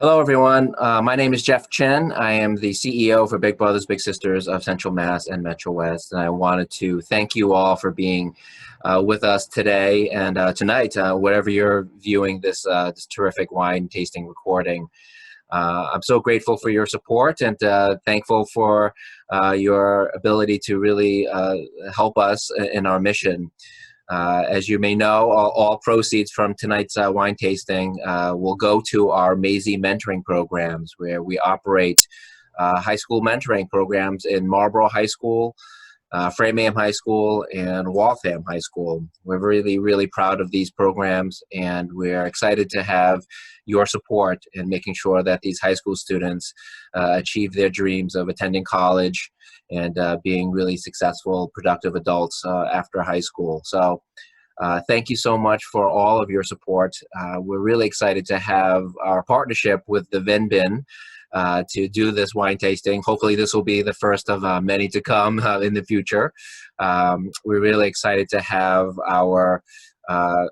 Hello, everyone. My name is Jeff Chen. I am the CEO for Big Brothers Big Sisters of Central Mass and Metro West, and I wanted to thank you all for being with us today and tonight, wherever you're viewing this terrific wine tasting recording. I'm so grateful for your support and thankful for your ability to really help us in our mission. As you may know, all proceeds from tonight's wine tasting will go to our Maisie mentoring programs, where we operate high school mentoring programs in Marlborough High School, Framingham High School, and Waltham High School. We're really, really proud of these programs, and we're excited to have your support in making sure that these high school students achieve their dreams of attending college and being really successful, productive adults after high school. So thank you so much for all of your support. We're really excited to have our partnership with the Vin Bin to do this wine tasting. Hopefully this will be the first of many to come in the future. We're really excited to have our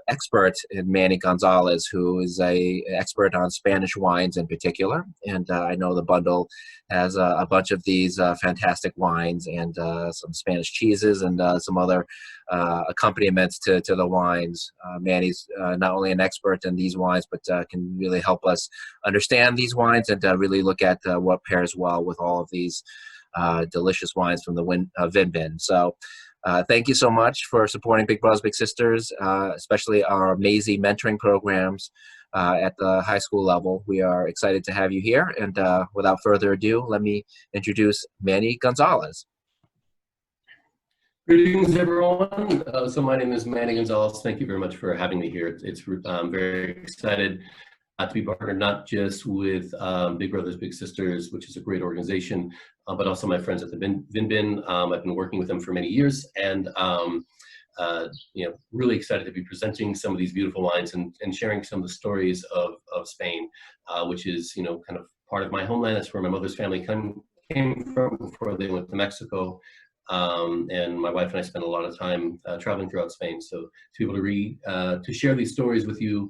expert in Manny Gonzalez, who is a expert on Spanish wines in particular. And I know the bundle has a bunch of these fantastic wines and some Spanish cheeses and some other accompaniments to the wines. Manny's not only an expert in these wines, but can really help us understand these wines and really look at what pairs well with all of these delicious wines from the Vin Bin. So thank you so much for supporting Big Brothers Big Sisters, especially our Maisie mentoring programs at the high school level. We are excited to have you here. And without further ado, let me introduce Manny Gonzalez. Greetings, everyone. So my name is Manny Gonzalez. Thank you very much for having me here. I'm very excited to be partnered not just with Big Brothers Big Sisters, which is a great organization, but also my friends at the Vin Bin. I've been working with them for many years, and really excited to be presenting some of these beautiful wines and sharing some of the stories of Spain, which is kind of part of my homeland. That's where my mother's family came from before they went to Mexico. And my wife and I spent a lot of time traveling throughout Spain. So to be able to share these stories with you,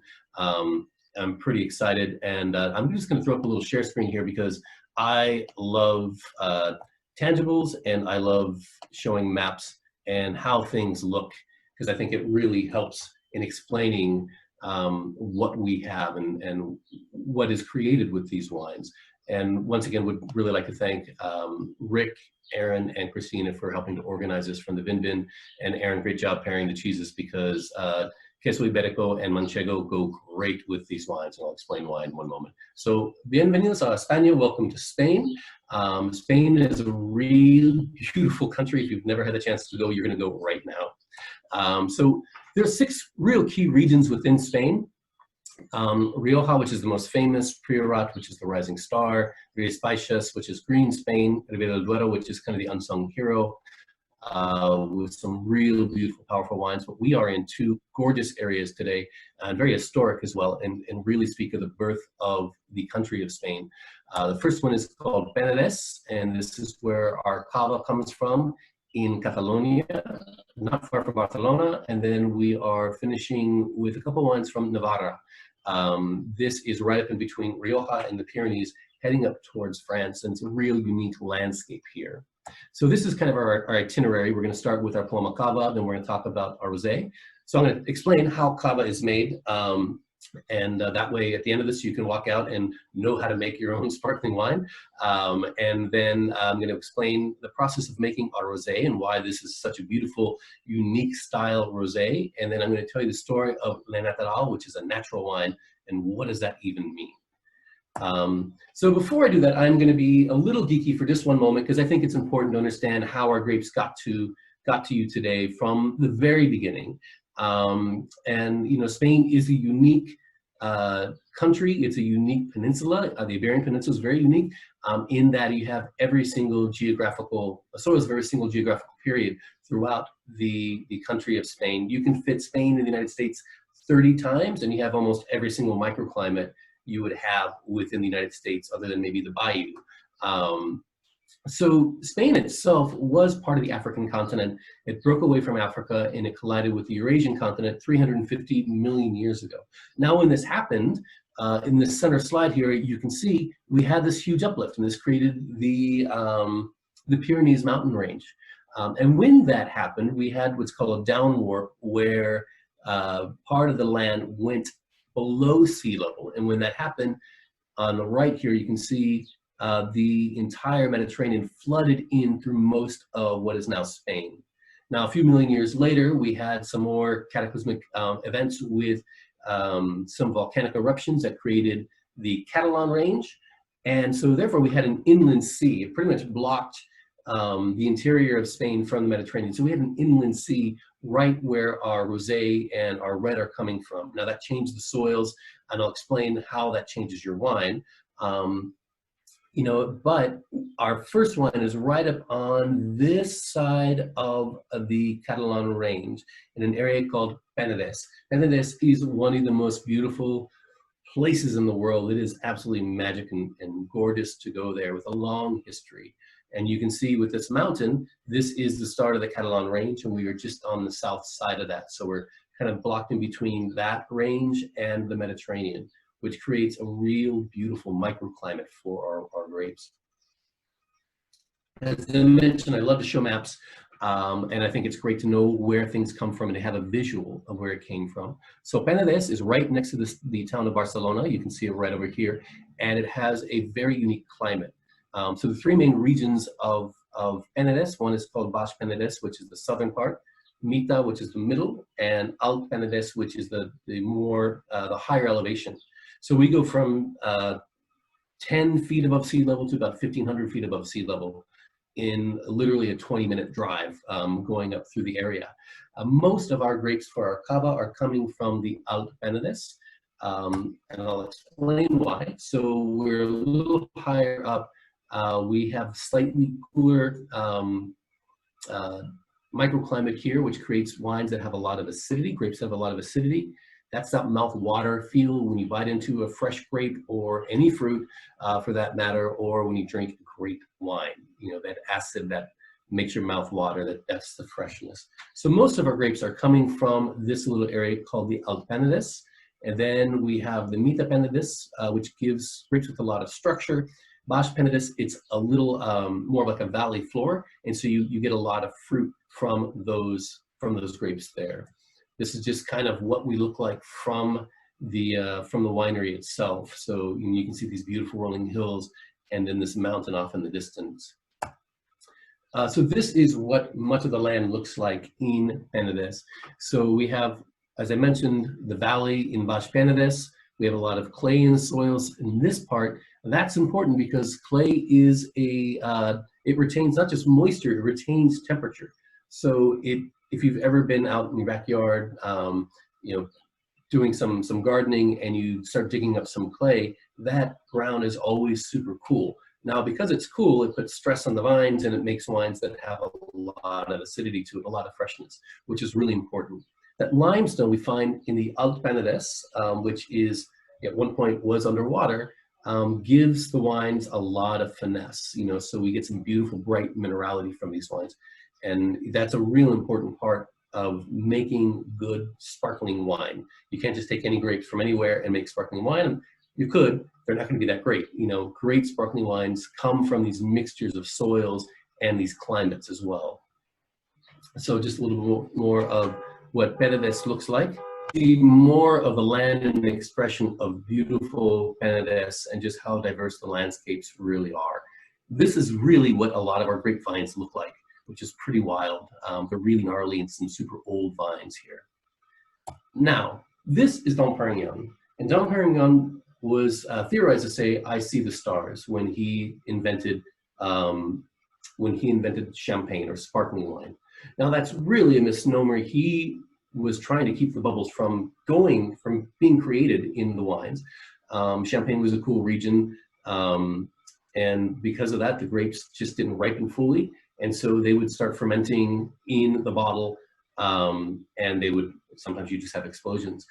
I'm pretty excited. And I'm just going to throw up a little share screen here because I love tangibles and I love showing maps and how things look, because I think it really helps in explaining what we have and what is created with these wines. And once again, would really like to thank Rick, Aaron, and Christina for helping to organize this from the Vin Bin. And Aaron, great job pairing the cheeses, because Queso Iberico and Manchego go great with these wines, and I'll explain why in one moment. So, bienvenidos a España. Welcome to Spain. Spain is a real beautiful country. If you've never had the chance to go, you're going to go right now. So there are 6 real key regions within Spain. Rioja, which is the most famous, Priorat, which is the rising star, Rías Baixas, which is green Spain, Ribera del Duero, which is kind of the unsung hero, with some real beautiful, powerful wines. But we are in 2 gorgeous areas today, and very historic as well, and really speak of the birth of the country of Spain. The first one is called Penedès, and this is where our cava comes from, in Catalonia, not far from Barcelona. And then we are finishing with a couple wines from Navarra. This is right up in between Rioja and the Pyrenees, heading up towards France, and it's a real unique landscape here. So this is kind of our itinerary. We're going to start with our Paloma Cava, then we're going to talk about our rosé. So I'm going to explain how cava is made, and that way at the end of this you can walk out and know how to make your own sparkling wine. And then I'm going to explain the process of making our rosé and why this is such a beautiful, unique style rosé. And then I'm going to tell you the story of Le Natural, which is a natural wine, and what does that even mean. So before I do that, I'm going to be a little geeky for just one moment, because I think it's important to understand how our grapes got to you today from the very beginning. And Spain is a unique country. It's a unique peninsula. The Iberian Peninsula is very unique in that you have every single geographical period throughout the country of Spain. You can fit Spain in the United States 30 times, and you have almost every single microclimate you would have within the United States, other than maybe the Bayou. So Spain itself was part of the African continent. It broke away from Africa and it collided with the Eurasian continent 350 million years ago. Now, when this happened, in this center slide here, you can see we had this huge uplift, and this created the Pyrenees mountain range. And when that happened, we had what's called a downwarp, where part of the land went below sea level. And when that happened, on the right here, you can see the entire Mediterranean flooded in through most of what is now Spain. Now, a few million years later, we had some more cataclysmic events with some volcanic eruptions that created the Catalan range. And so therefore we had an inland sea. It pretty much blocked the interior of Spain from the Mediterranean. So we had an inland sea right where our rosé and our red are coming from. Now that changed the soils, and I'll explain how that changes your wine. You know, but our first wine is right up on this side of the Catalan range in an area called Penedès. Penedès is one of the most beautiful places in the world. It is absolutely magic and gorgeous to go there, with a long history. And you can see with this mountain, this is the start of the Catalan range, and we are just on the south side of that. So we're kind of blocked in between that range and the Mediterranean, which creates a real beautiful microclimate for our grapes. As I mentioned, I love to show maps, and I think it's great to know where things come from and to have a visual of where it came from. So Penedès is right next to the town of Barcelona. You can see it right over here, and it has a very unique climate. So the three main regions of Penedès, one is called Baix Penedès, which is the southern part, Mita, which is the middle, and Alt Penedès, which is the higher elevation. So we go from 10 feet above sea level to about 1,500 feet above sea level in literally a 20-minute drive going up through the area. Most of our grapes for our cava are coming from the Alt Penedès, and I'll explain why. So we're a little higher up. We have slightly cooler microclimate here, which creates wines that have a lot of acidity. Grapes have a lot of acidity. That's that mouth water feel when you bite into a fresh grape, or any fruit for that matter, or when you drink grape wine. You know, that acid that makes your mouth water, that's the freshness. So most of our grapes are coming from this little area called the Alt Penedès. And then we have the Mita Penedès, which gives grapes with a lot of structure. Baix Penedès, it's a little more like a valley floor, and so you get a lot of fruit from those grapes there. This is just kind of what we look like from the winery itself. So you can see these beautiful rolling hills, and then this mountain off in the distance. So this is what much of the land looks like in Penedès. So we have, as I mentioned, the valley in Baix Penedès. We have a lot of clay in the soils in this part. And that's important because clay is it retains not just moisture, it retains temperature. So if you've ever been out in your backyard, you know, doing some gardening, and you start digging up some clay, that ground is always super cool. Now, because it's cool, it puts stress on the vines, and it makes wines that have a lot of acidity to it, a lot of freshness, which is really important. That limestone we find in the Alt Penedès, which is at one point was underwater, gives the wines a lot of finesse. You know, so we get some beautiful bright minerality from these wines, and that's a real important part of making good sparkling wine. You can't just take any grapes from anywhere and make sparkling wine. You could, they're not going to be that great. You know, great sparkling wines come from these mixtures of soils and these climates as well. So just a little bit more of what Penedès looks like. See more of the land and the expression of beautiful Penedès, and just how diverse the landscapes really are. This is really what a lot of our grapevines look like, which is pretty wild. They're really gnarly and some super old vines here. Now, this is Dom Perignon. And Dom Perignon was theorized to say, "I see the stars," when he invented champagne, or sparkling wine. Now, that's really a misnomer. He was trying to keep the bubbles from being created in the wines. Champagne was a cool region, and because of that, the grapes just didn't ripen fully, and so they would start fermenting in the bottle, and they would, sometimes you just have explosions.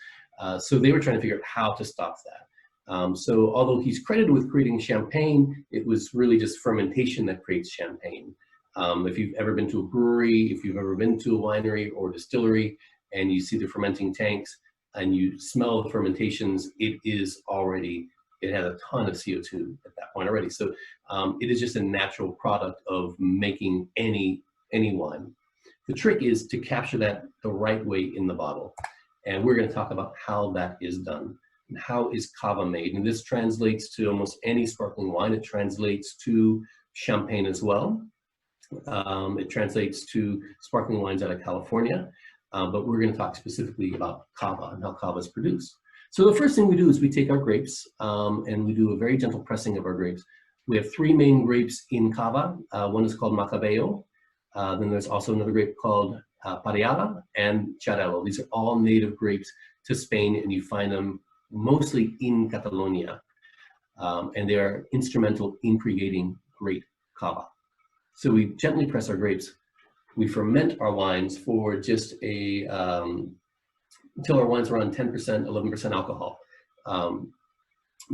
So they were trying to figure out how to stop that. So although he's credited with creating champagne, it was really just fermentation that creates champagne. If you've ever been to a brewery, if you've ever been to a winery or distillery, and you see the fermenting tanks, and you smell the fermentations, it has a ton of CO2 at that point already. So it is just a natural product of making any wine. The trick is to capture that the right way in the bottle. And we're going to talk about how that is done and how is cava made. And this translates to almost any sparkling wine. It translates to champagne as well. It translates to sparkling wines out of California. But we're going to talk specifically about cava and how cava is produced. So the first thing we do is we take our grapes and we do a very gentle pressing of our grapes. We have three main grapes in cava. One is called Macabeo. Then there's also another grape called Parellada and Xarel·lo. These are all native grapes to Spain, and you find them mostly in Catalonia. And they are instrumental in creating great cava. So we gently press our grapes. We ferment our wines for just until our wines are on 10%, 11% alcohol.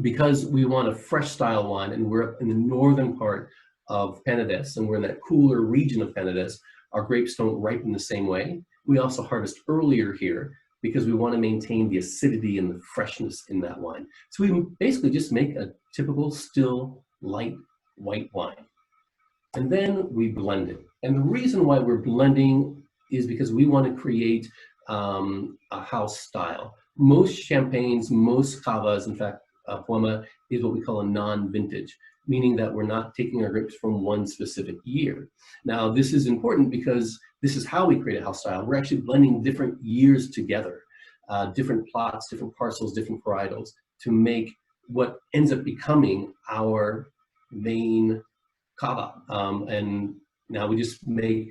Because we want a fresh style wine, and we're up in the northern part of Penedès, and we're in that cooler region of Penedès, our grapes don't ripen the same way. We also harvest earlier here because we want to maintain the acidity and the freshness in that wine. So we basically just make a typical still light white wine. And then we blend it. And the reason why we're blending is because we want to create a house style. Most champagnes, most cavas, in fact, Poema is what we call a non-vintage, meaning that we're not taking our grapes from one specific year. Now, this is important because this is how we create a house style. We're actually blending different years together, different plots, different parcels, different varietals, to make what ends up becoming our main cava. And now we just make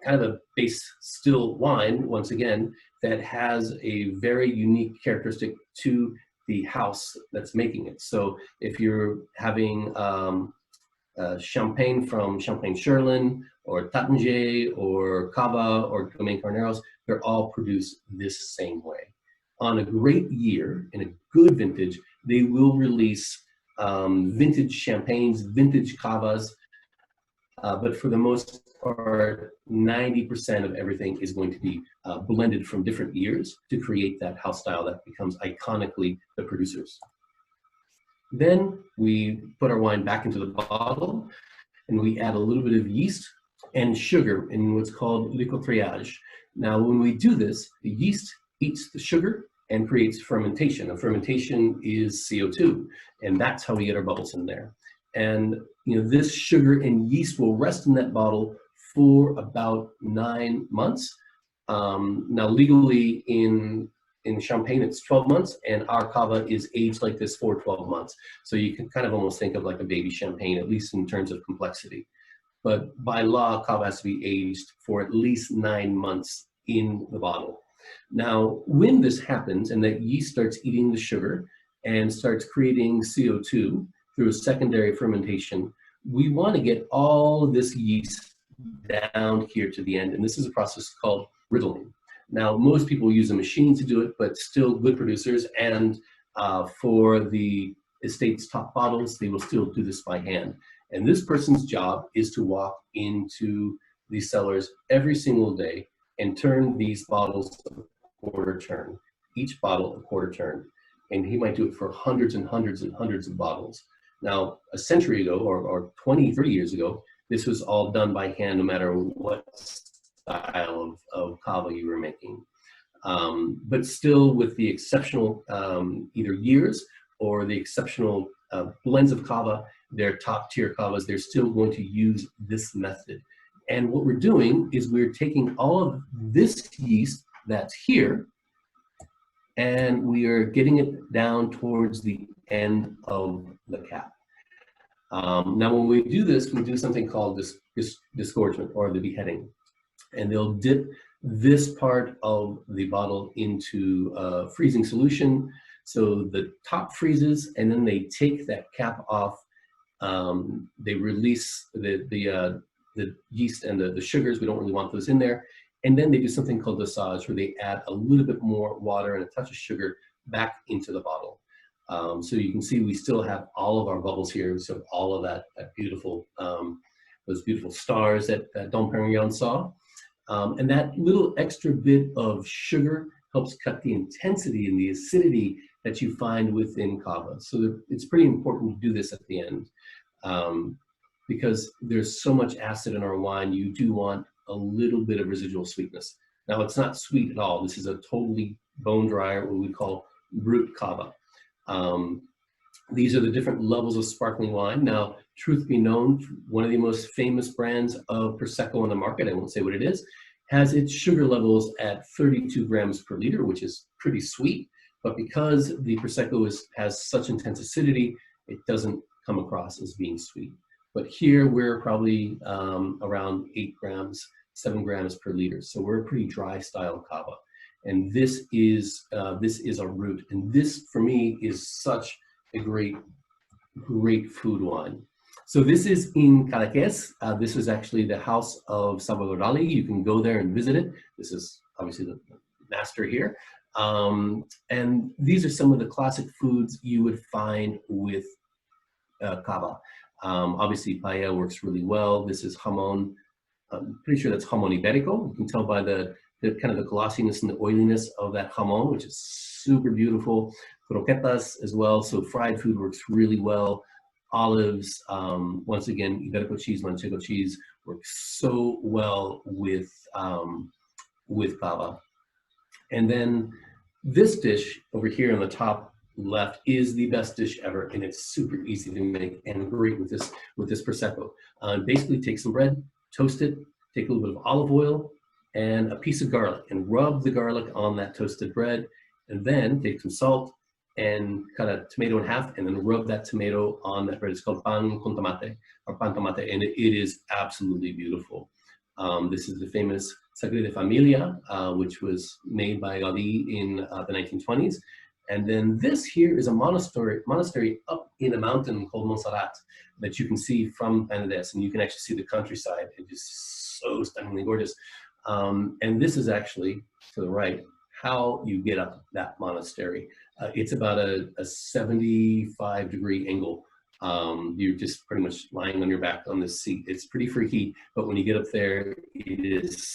kind of a base still wine, once again, that has a very unique characteristic to the house that's making it. So if you're having champagne from Champagne Sherlin or Taittinger or Cava or Domaine Carneros, they're all produced this same way. On a great year, in a good vintage, they will release vintage champagnes, vintage cavas, but for the most part, 90% of everything is going to be blended from different years to create that house style that becomes iconically the producers. Then we put our wine back into the bottle, and we add a little bit of yeast and sugar in what's called liquefaction. Now, when we do this, the yeast eats the sugar and creates fermentation. And fermentation is CO2, and that's how we get our bubbles in there. And this sugar and yeast will rest in that bottle for about 9 months. Now, legally in Champagne, it's 12 months, and our cava is aged like this for 12 months. So you can kind of almost think of like a baby champagne, at least in terms of complexity. But by law, cava has to be aged for at least 9 months in the bottle. Now, when this happens and that yeast starts eating the sugar and starts creating CO2 through a secondary fermentation, we want to get all of this yeast down here to the end. And this is a process called riddling. Now, most people use a machine to do it, but still good producers. And for the estate's top bottles, they will still do this by hand. And this person's job is to walk into these cellars every single day and turn these bottles a quarter turn, each bottle a quarter turn. And he might do it for hundreds and hundreds and hundreds of bottles. Now, a century ago, or 20, 30 years ago, this was all done by hand, no matter what style of cava you were making. But still, with the exceptional either years or the exceptional blends of cava, they're top tier cavas, they're still going to use this method. And what we're doing is we're taking all of this yeast that's here, and we are getting it down towards the end of the cap. Now, when we do this, we do something called disgorgement, or the beheading. And they'll dip this part of the bottle into freezing solution. So the top freezes, and then they take that cap off. They release the yeast and the sugars. We don't really want those in there. And then they do something called dosage, where they add a little bit more water and a touch of sugar back into the bottle. So you can see we still have all of our bubbles here. So all of that beautiful, those beautiful stars that Dom Perignon saw. And that little extra bit of sugar helps cut the intensity and the acidity that you find within Cava. So it's pretty important to do this at the end. Because there's so much acid in our wine, you do want a little bit of residual sweetness. Now, it's not sweet at all. This is a totally bone dry, what we call brut Cava. These are the different levels of sparkling wine. Now, truth be known, one of the most famous brands of Prosecco on the market, I won't say what it is, has its sugar levels at 32 grams per liter, which is pretty sweet. But because the Prosecco has such intense acidity, it doesn't come across as being sweet. But here we're probably around 8 grams, 7 grams per liter. So we're a pretty dry style Cava. And this is a root. And this, for me, is such a great food wine. So this is in Cadaqués. This is actually the house of Salvador Dali. You can go there and visit it. This is obviously the master here. And these are some of the classic foods you would find with Cava. Obviously, paella works really well. This is jamon. I'm pretty sure that's jamon iberico. You can tell by the kind of the glossiness and the oiliness of that jamon, which is super beautiful. Croquetas as well. So fried food works really well. Olives, once again, iberico cheese, manchego cheese works so well with Cava. And then this dish over here on the top left is the best dish ever, and it's super easy to make and great with this Prosecco. Basically take some bread, toast it, take a little bit of olive oil and a piece of garlic and rub the garlic on that toasted bread, and then take some salt and cut a tomato in half and then rub that tomato on that bread. It's called pan con tomate or pan tomate, and it is absolutely beautiful. This is the famous Sagrada Familia, which was made by Gaudí in the 1920s. And then this here is a monastery up in a mountain called Montserrat that you can see from Penedès, and you can actually see the countryside. It is so stunningly gorgeous. And this is actually, to the right, how you get up that monastery. It's about a 75-degree angle. You're just pretty much lying on your back on this seat. It's pretty freaky, but when you get up there, it is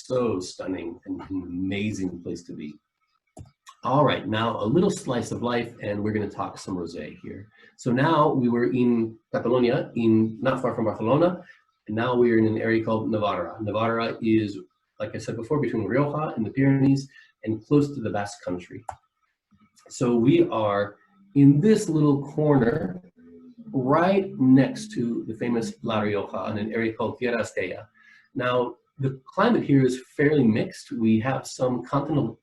so stunning and an amazing place to be. All right, now a little slice of life, and we're going to talk some rosé here. So now we were in Catalonia, not far from Barcelona, and now we're in an area called Navarra. Navarra is, like I said before, between Rioja and the Pyrenees and close to the Basque Country. So we are in this little corner right next to the famous La Rioja in an area called Tierra Estella. Now, the climate here is fairly mixed. We have some continental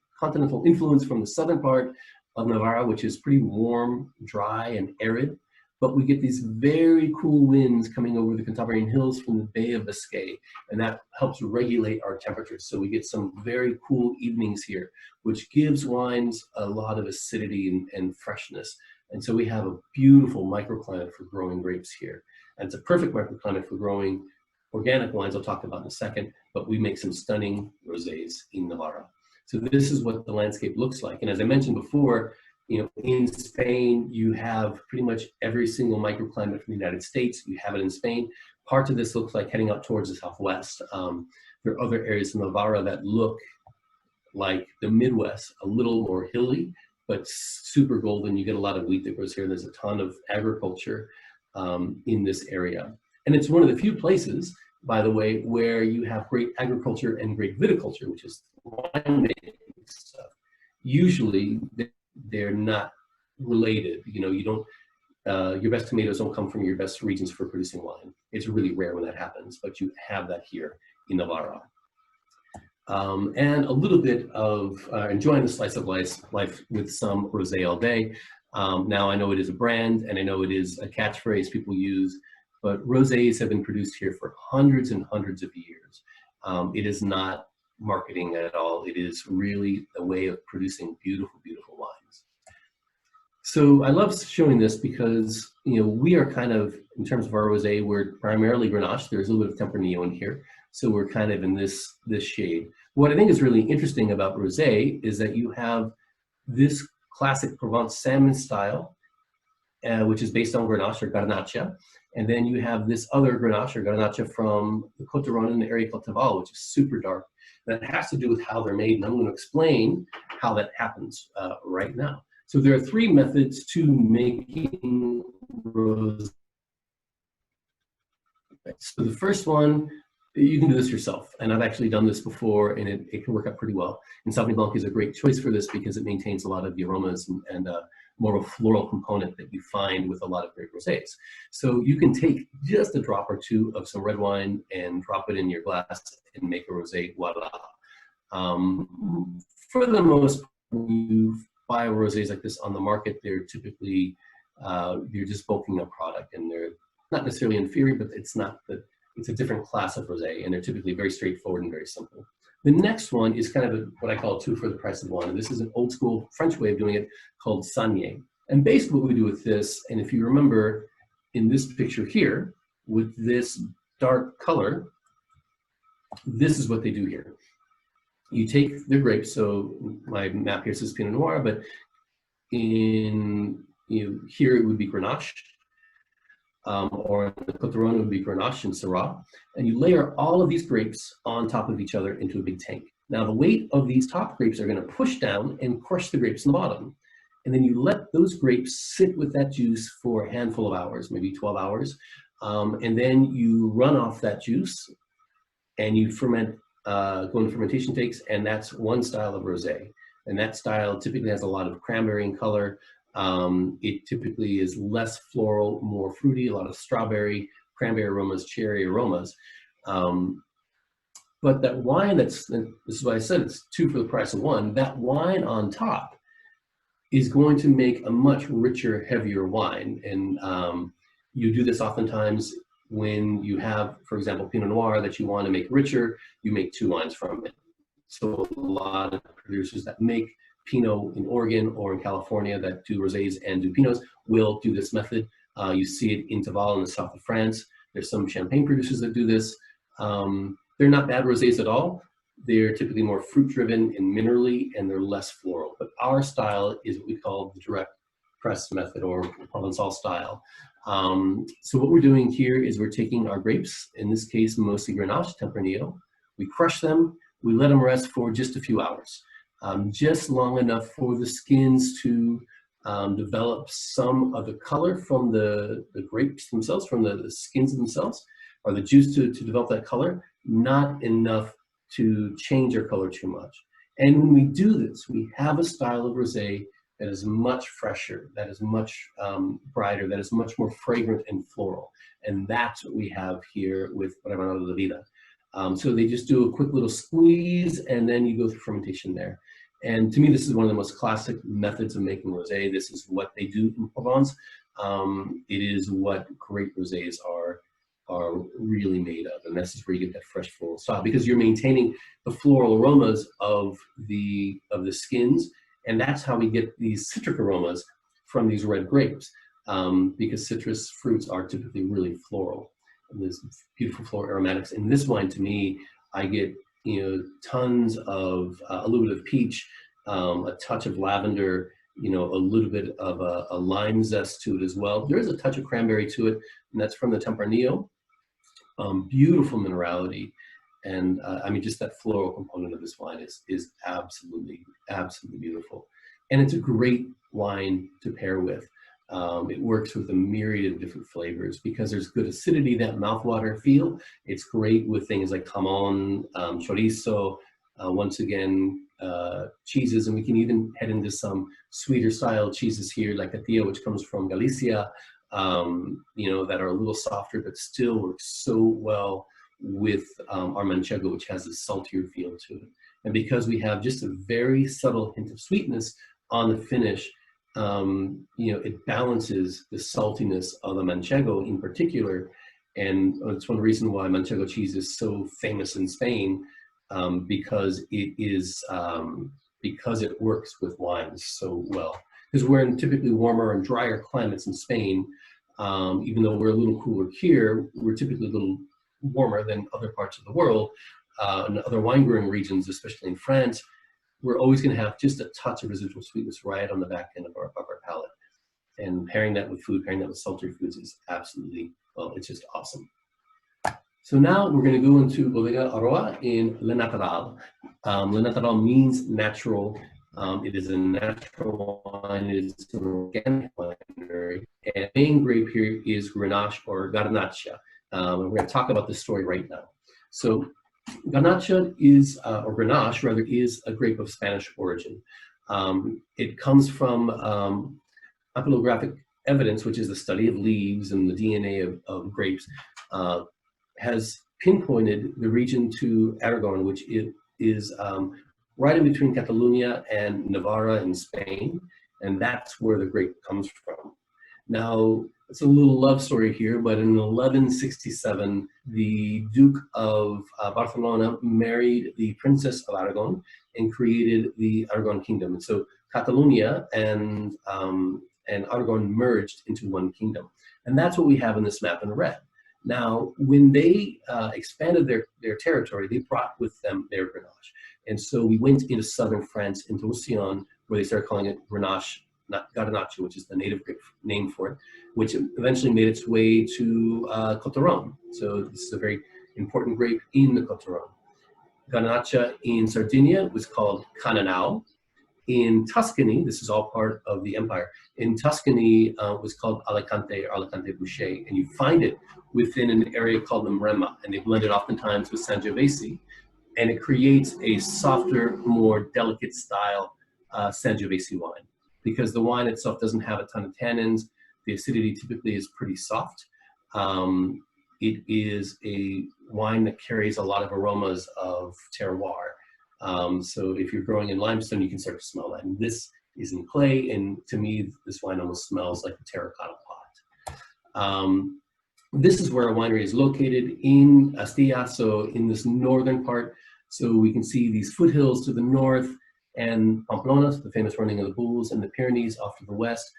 influence from the southern part of Navarra, which is pretty warm, dry, and arid. But we get these very cool winds coming over the Cantabrian hills from the Bay of Biscay, and that helps regulate our temperatures. So we get some very cool evenings here, which gives wines a lot of acidity and freshness. And so we have a beautiful microclimate for growing grapes here. And it's a perfect microclimate for growing organic wines I'll talk about in a second, but we make some stunning rosés in Navarra. So this is what the landscape looks like. And as I mentioned before, in Spain, you have pretty much every single microclimate from the United States. You have it in Spain. Parts of this looks like heading out towards the southwest. There are other areas in Navarra that look like the Midwest, a little more hilly, but super golden. You get a lot of wheat that grows here. There's a ton of agriculture in this area. And it's one of the few places, by the way, where you have great agriculture and great viticulture, which is winemaking stuff. Usually, they're not related. You don't, your best tomatoes don't come from your best regions for producing wine. It's really rare when that happens, but you have that here in Navarra. And a little bit of enjoying the slice of life with some rosé all day. Now I know it is a brand, and I know it is a catchphrase people use, but rosés have been produced here for hundreds and hundreds of years. It is not marketing at all. It is really a way of producing beautiful, beautiful wines. So I love showing this because, we are kind of, in terms of our rosé, we're primarily Grenache. There's a little bit of Tempranillo in here. So we're kind of in this shade. What I think is really interesting about rosé is that you have this classic Provence salmon style, which is based on Grenache or Garnacha. And then you have this other Grenache or Garnacha from the Côte d'Aron in the area called Taval, which is super dark. That has to do with how they're made, and I'm going to explain how that happens right now. So there are three methods to making rosé. So the first one, you can do this yourself, and I've actually done this before, and it can work out pretty well. And Sauvignon Blanc is a great choice for this because it maintains a lot of the aromas and more of a floral component that you find with a lot of great rosés. So you can take just a drop or two of some red wine and drop it in your glass and make a rosé, voila. For the most part, when you buy rosés like this on the market, they're typically, you're just bulking a product, and they're not necessarily inferior, but it's a different class of rosé, and they're typically very straightforward and very simple. The next one is kind of what I call two for the price of one. And this is an old school French way of doing it called saignée. And basically what we do with this, and if you remember in this picture here, with this dark color, this is what they do here. You take the grapes, so my map here says Pinot Noir, but here it would be Grenache, or the Côte d'Or would be Grenache and Syrah, and you layer all of these grapes on top of each other into a big tank. Now the weight of these top grapes are going to push down and crush the grapes in the bottom, and then you let those grapes sit with that juice for a handful of hours, maybe 12 hours, and then you run off that juice and you ferment, go into fermentation tanks, and that's one style of rosé. And that style typically has a lot of cranberry in color. It typically is less floral, more fruity, a lot of strawberry, cranberry aromas, cherry aromas. But that wine, this is what I said, it's two for the price of one. That wine on top is going to make a much richer, heavier wine. And you do this oftentimes when you have, for example, Pinot Noir that you want to make richer, you make two wines from it. So a lot of producers that make Pinot in Oregon or in California that do rosés and do Pinots will do this method. You see it in Taval in the south of France. There's some Champagne producers that do this. They're not bad rosés at all. They're typically more fruit-driven and minerally, and they're less floral. But our style is what we call the direct press method, or Provençal style. So what we're doing here is we're taking our grapes, in this case mostly Grenache, Tempranillo. We crush them. We let them rest for just a few hours. Just long enough for the skins to develop some of the color from the grapes themselves, from the skins themselves, or the juice to develop that color, not enough to change their color too much. And when we do this, we have a style of rosé that is much fresher, that is much brighter, that is much more fragrant and floral. And that's what we have here with Rebanado de Vida. So they just do a quick little squeeze, and then you go through fermentation there. And to me, this is one of the most classic methods of making rosé. This is what they do in Provence. It is what great rosés are really made of, and this is where you get that fresh floral style, because you're maintaining the floral aromas of the skins, and that's how we get these citric aromas from these red grapes, because citrus fruits are typically really floral. And there's beautiful floral aromatics. In this wine, to me, I get tons of a little bit of peach, a touch of lavender, a little bit of a lime zest to it as well. There is a touch of cranberry to it, and that's from the Tempranillo. Beautiful minerality, and I mean, just that floral component of this wine is absolutely beautiful, and it's a great wine to pair with. It works with a myriad of different flavors because there's good acidity, that mouthwater feel. It's great with things like jamón, chorizo, once again, cheeses, and we can even head into some sweeter style cheeses here, like Catillo, which comes from Galicia, that are a little softer, but still work so well with our Manchego, which has a saltier feel to it. And because we have just a very subtle hint of sweetness on the finish, it balances the saltiness of the Manchego in particular. And it's one reason why Manchego cheese is so famous in Spain, because it works with wines so well. Because we're in typically warmer and drier climates in Spain, even though we're a little cooler here, we're typically a little warmer than other parts of the world, and other wine growing regions, especially in France. We're always going to have just a touch of residual sweetness right on the back end of our palate. And pairing that with food, pairing that with sultry foods is absolutely, well, it's just awesome. So now we're going to go into Bodega Aroa in Le Natural. Le Natural means natural. It is a natural wine. It is an organic winery. And the main grape here is Grenache or Garnacha. And we're going to talk about this story right now. So Garnacha is, or Grenache rather, is a grape of Spanish origin. It comes from ampelographic evidence, which is the study of leaves and the DNA of grapes, has pinpointed the region to Aragon, which is right in between Catalonia and Navarra in Spain, and that's where the grape comes from. Now, it's a little love story here, but in 1167, the Duke of Barcelona married the Princess of Aragon and created the Aragon Kingdom. And so Catalonia and Aragon merged into one kingdom. And that's what we have in this map in red. Now, when they expanded their territory, they brought with them their Grenache. And so we went into southern France, into Roussillon, where they started calling it Grenache, not Garnacha, which is the native name for it, which eventually made its way to Côtes-du-Rhône. So this is a very important grape in the Côtes-du-Rhône. Garnacha in Sardinia was called Cananao. In Tuscany, this is all part of the empire. In Tuscany, was called Alicante or Alicante Bouschet, and you find it within an area called the Maremma, and they blend it oftentimes with Sangiovese, and it creates a softer, more delicate style Sangiovese wine, because the wine itself doesn't have a ton of tannins. The acidity typically is pretty soft. It is a wine that carries a lot of aromas of terroir. So if you're growing in limestone, you can start to smell that. And this is in clay, and to me, this wine almost smells like a terracotta pot. This is where our winery is located in Astilla, so in this northern part. So we can see these foothills to the north, and Pamplona, the famous running of the bulls, and the Pyrenees off to the west.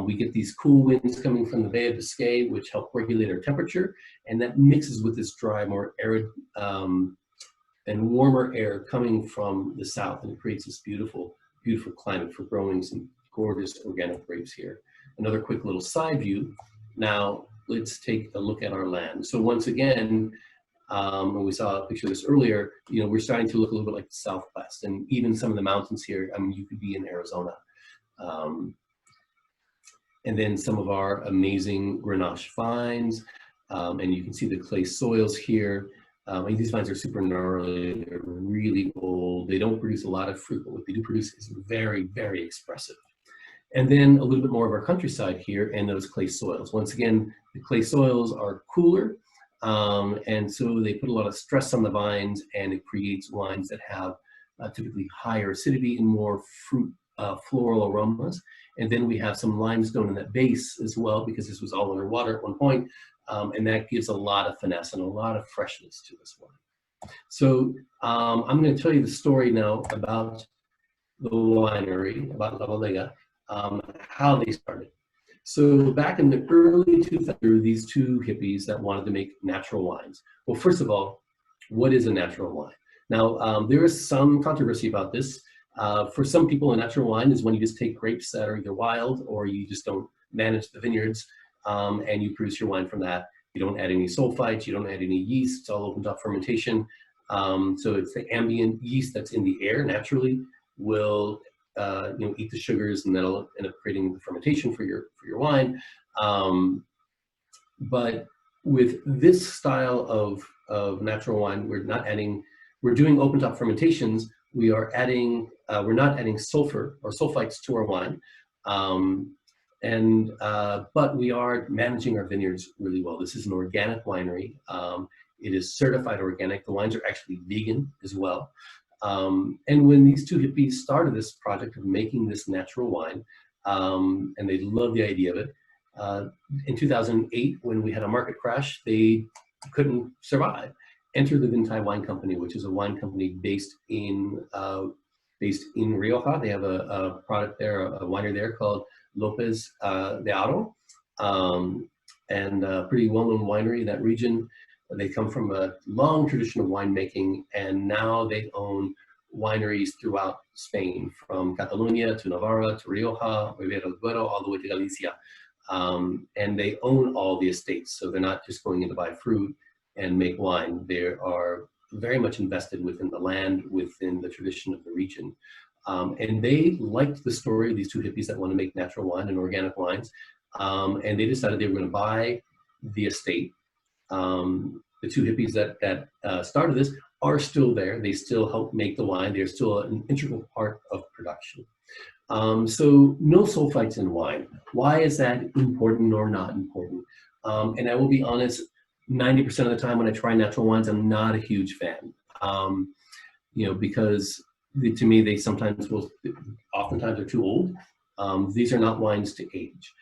We get these cool winds coming from the Bay of Biscay, which help regulate our temperature, and that mixes with this dry, more arid and warmer air coming from the south, and it creates this beautiful, beautiful climate for growing some gorgeous organic grapes here. Another quick little side view. Now, let's take a look at our land. So once again, when we saw a picture of this earlier, you know, we're starting to look a little bit like the Southwest, and even some of the mountains here, I mean, you could be in Arizona. And then some of our amazing Grenache vines, and you can see the clay soils here. These vines are super gnarly, they're really old, they don't produce a lot of fruit, but what they do produce is very, very expressive. And then a little bit more of our countryside here and those clay soils. Once again, the clay soils are cooler, and so they put a lot of stress on the vines, and it creates wines that have typically higher acidity and more fruit floral aromas. And then we have some limestone in that base as well, because this was all underwater at one point. And that gives a lot of finesse and a lot of freshness to this wine. So I'm going to tell you the story now about the winery, about La Bodega, how they started. So back in the early 2000s, there were these two hippies that wanted to make natural wines. Well, first of all, what is a natural wine? Now, there is some controversy about this. For some people, a natural wine is when you just take grapes that are either wild or you just don't manage the vineyards, and you produce your wine from that. You don't add any sulfites, you don't add any yeast, it's all open top fermentation. So it's the ambient yeast that's in the air naturally will eat the sugars, and that'll end up creating the fermentation for your wine. But with this style of natural wine, we're doing open top fermentations. We're not adding sulfur or sulfites to our wine. But we are managing our vineyards really well. This is an organic winery. It is certified organic. The wines are actually vegan as well. And when these two hippies started this project of making this natural wine, and they loved the idea of it, in 2008, when we had a market crash, they couldn't survive. Enter the Vintai Wine Company, which is a wine company based in Rioja. They have a product there, a winery there called Lopez de Haro, and a pretty well-known winery in that region. They come from a long tradition of winemaking, and now they own wineries throughout Spain, from Catalonia to Navarra to Rioja, Ribera del Duero, all the way to Galicia. And they own all the estates, so they're not just going in to buy fruit and make wine. They are very much invested within the land, within the tradition of the region. And they liked the story of these two hippies that want to make natural wine and organic wines. And they decided they were going to buy the estate. The two hippies that started this are still there. They still help make the wine. They're still an integral part of production. So no sulfites in wine. Why is that important or not important? And I will be honest, 90% of the time when I try natural wines, I'm not a huge fan. Because to me, they oftentimes are too old. These are not wines to age.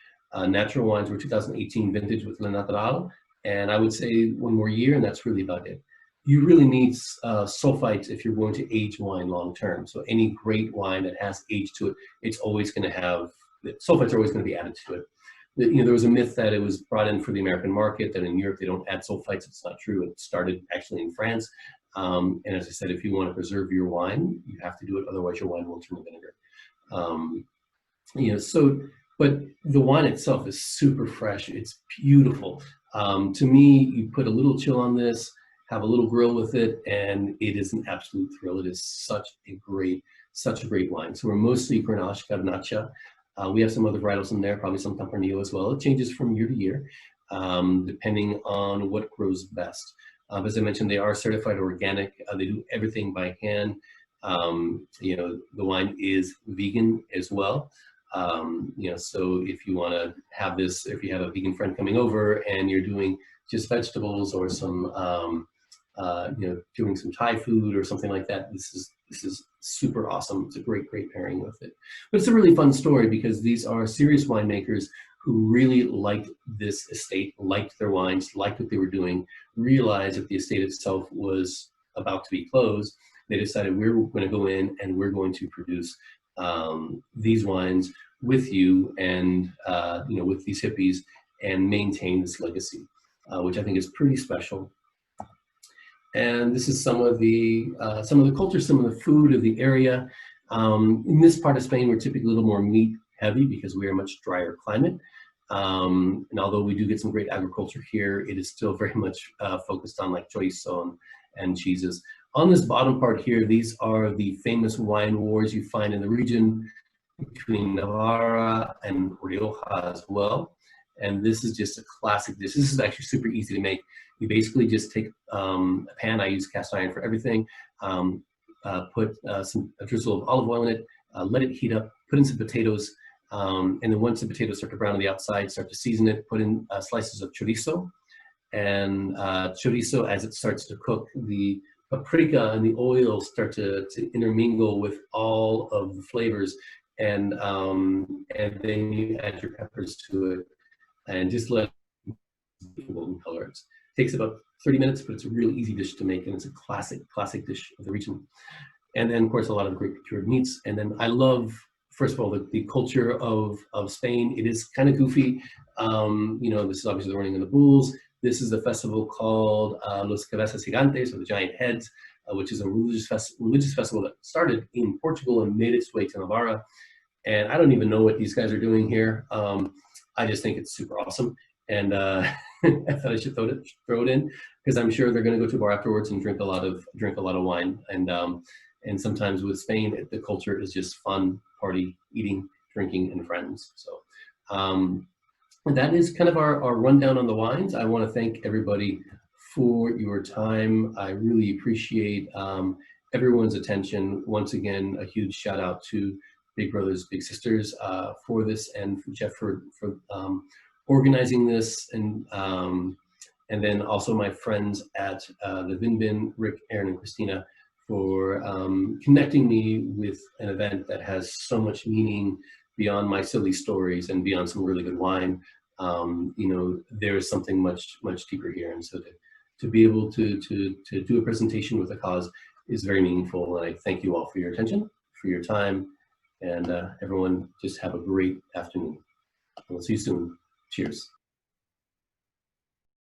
Natural wines were 2018 vintage with Le Natural, and I would say one more year, and that's really about it. You really need sulfites if you're going to age wine long term. So any great wine that has age to it, it's always going to have, sulfites are always going to be added to it. There was a myth that it was brought in for the American market, that in Europe they don't add sulfites. It's not true. It started actually in France. And as I said, if you want to preserve your wine, you have to do it. Otherwise, your wine will turn to vinegar. But the wine itself is super fresh. It's beautiful. To me, you put a little chill on this, have a little grill with it, and it is an absolute thrill. It is such a great wine. So we're mostly Grenache, Garnacha. We have some other varietals in there, probably some Tempranillo as well. It changes from year to year, depending on what grows best. As I mentioned, they are certified organic. They do everything by hand. The wine is vegan as well. So if you want to have this, if you have a vegan friend coming over and you're doing just vegetables or some, doing some Thai food or something like that, this is super awesome. It's a great pairing with it. But it's a really fun story because these are serious winemakers who really liked this estate, liked their wines, liked what they were doing, realized that the estate itself was about to be closed. They decided, we're going to go in and we're going to produce these wines with you and with these hippies and maintain this legacy, which I think is pretty special. And this is some of the culture, some of the food of the area. In this part of Spain, we're typically a little more meat heavy because we are a much drier climate. And although we do get some great agriculture here, it is still very much focused on like chorizo and cheeses. On this bottom part here, these are the famous wine wars you find in the region between Navarra and Rioja as well. And this is just a classic dish. This is actually super easy to make. You basically just take a pan. I use cast iron for everything. Put a drizzle of olive oil in it, let it heat up, put in some potatoes, and then once the potatoes start to brown on the outside, start to season it, put in slices of chorizo. And chorizo, as it starts to cook, the paprika and the oil start to intermingle with all of the flavors, and then you add your peppers to it, and just let it golden color. It takes about 30 minutes, but it's a really easy dish to make, and it's a classic dish of the region. And then, of course, a lot of great cured meats. And then I love, first of all, the culture of Spain. It is kind of goofy. This is obviously the Running of the Bulls. This is a festival called Los Cabezas Gigantes, or the Giant Heads, which is a religious festival that started in Portugal and made its way to Navarra. And I don't even know what these guys are doing here. I just think it's super awesome. And I thought I should throw it in because I'm sure they're going to go to a bar afterwards and drink a lot of wine. And sometimes with Spain, the culture is just fun, party, eating, drinking, and friends. So that is kind of our rundown on the wines. I want to thank everybody for your time. I really appreciate everyone's attention. Once again, a huge shout out to Big Brothers Big Sisters for this, and for Jeff for organizing this, and then also my friends at the Vin Bin, Rick, Aaron, and Christina, for connecting me with an event that has so much meaning beyond my silly stories and beyond some really good wine. There is something much deeper here, and so to be able to do a presentation with a cause is very meaningful. And I thank you all for your attention, for your time, and everyone just have a great afternoon. We'll see you soon. Cheers.